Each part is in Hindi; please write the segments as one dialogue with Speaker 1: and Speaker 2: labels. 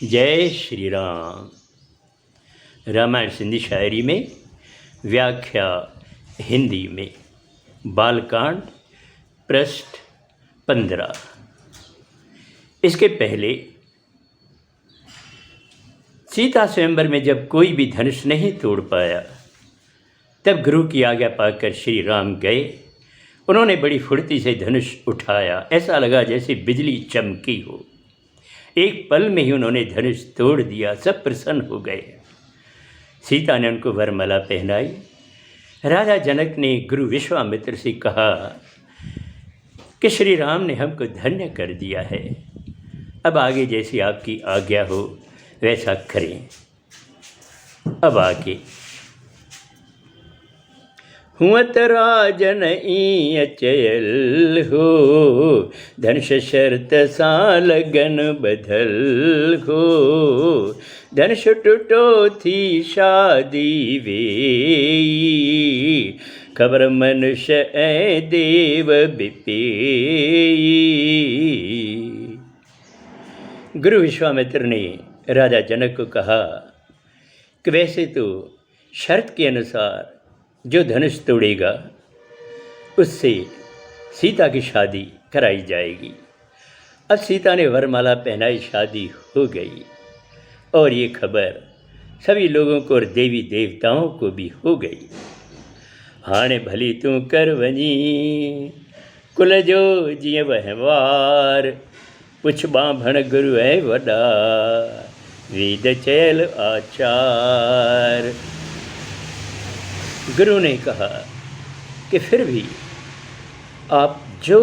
Speaker 1: जय श्री राम। रामायण सिंधी शायरी में व्याख्या हिंदी में बालकांड पृष्ठ 15। इसके पहले सीता स्वयंवर में जब कोई भी धनुष नहीं तोड़ पाया तब गुरु की आज्ञा पाकर श्री राम गए। उन्होंने बड़ी फुर्ती से धनुष उठाया, ऐसा लगा जैसे बिजली चमकी हो। एक पल में ही उन्होंने धनुष तोड़ दिया, सब प्रसन्न हो गए। सीता ने उनको वरमाला पहनाई। राजा जनक ने गुरु विश्वामित्र से कहा कि श्री राम ने हमको धन्य कर दिया है, अब आगे जैसी आपकी आज्ञा हो वैसा करें। अब आगे हुअत राजन ई चयल हो, धनुष शर्त सा लगन बधल हो। धनुष टूटो थी शादी वेई, खबर मनुष्य ए देव बिपेई। गुरु विश्वामित्र ने राजा जनक को कहा कि वैसे तो शर्त के अनुसार जो धनुष तोड़ेगा उससे सीता की शादी कराई जाएगी। अब सीता ने वरमाला पहनाई, शादी हो गई और ये खबर सभी लोगों को और देवी देवताओं को भी हो गई। हाणे भली तू कर वनी कुल जो जिय वहवार, पुछ बांभण गुरु है वडा वेद चैल आचार। गुरु ने कहा कि फिर भी आप जो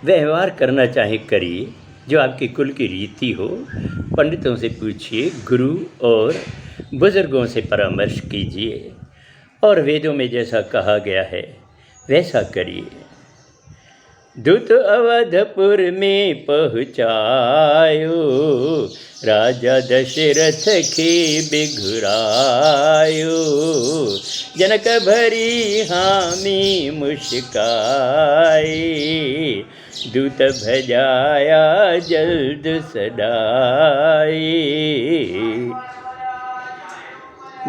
Speaker 1: व्यवहार करना चाहें करिए, जो आपके कुल की रीति हो। पंडितों से पूछिए, गुरु और बुज़ुर्गों से परामर्श कीजिए और वेदों में जैसा कहा गया है वैसा करिए। दूत अवधपुर में पहुँचायो, राजा दशरथ के बिघुरायो। जनक भरी हामी मुस्काए, दूत भजाया जल्द सदाए।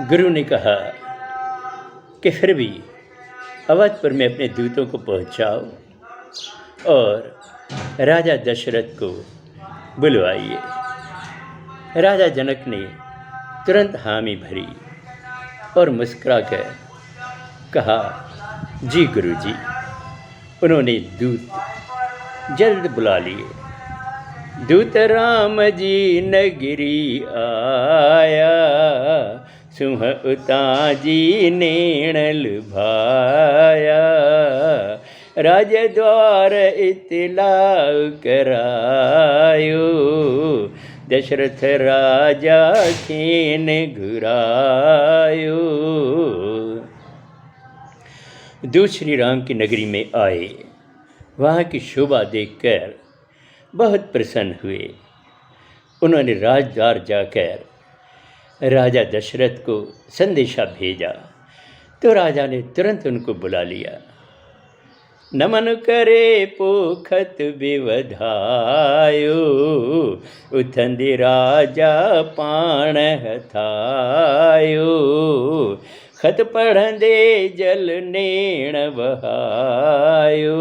Speaker 1: गुरु ने कहा कि फिर भी अवधपुर में अपने दूतों को पहुँचाओ और राजा दशरथ को बुलवाइए। राजा जनक ने तुरंत हामी भरी और मुस्कुरा कर कहा, जी गुरु जी। उन्होंने दूत जल्द बुला लिए। दूत राम जी नगरी आया, सुह उताजी नेण लुभाया। राजद्वार इतलाउ करायो, दशरथ राजा खेन घुरायो। दूत श्री राम की नगरी में आए, वहाँ की शोभा देखकर बहुत प्रसन्न हुए। उन्होंने राजद्वार जाकर राजा दशरथ को संदेशा भेजा तो राजा ने तुरंत उनको बुला लिया। नमन करे पोखत विवधायो, उथंदि राजा पाण हथायो। खत पढ़ंदे जल नेण बहायो,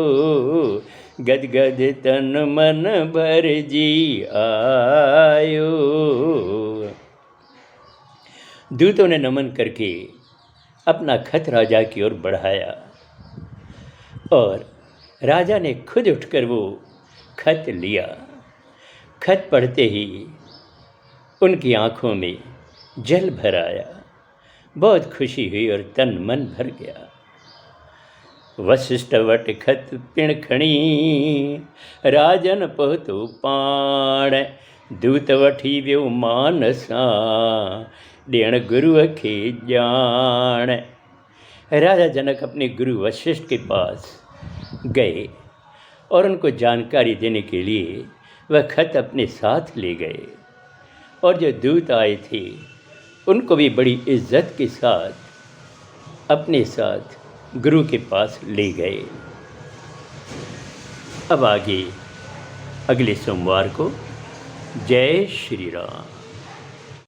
Speaker 1: गदगद तन मन भर जी आयो। दूतों ने नमन करके अपना खत राजा की ओर बढ़ाया और राजा ने खुद उठकर वो खत लिया। खत पढ़ते ही उनकी आँखों में जल भर आया, बहुत खुशी हुई और तन मन भर गया। वशिष्ठ वट खत पिण खणी, राजन पहुतो पाण। दूत वठी व्यो मानसा, ॾियण गुरु खे जान। राजा जनक अपने गुरु वशिष्ठ के पास गए और उनको जानकारी देने के लिए वह खत अपने साथ ले गए। और जो दूत आए थे उनको भी बड़ी इज्जत के साथ अपने साथ गुरु के पास ले गए। अब आगे अगले सोमवार को जय श्री राम।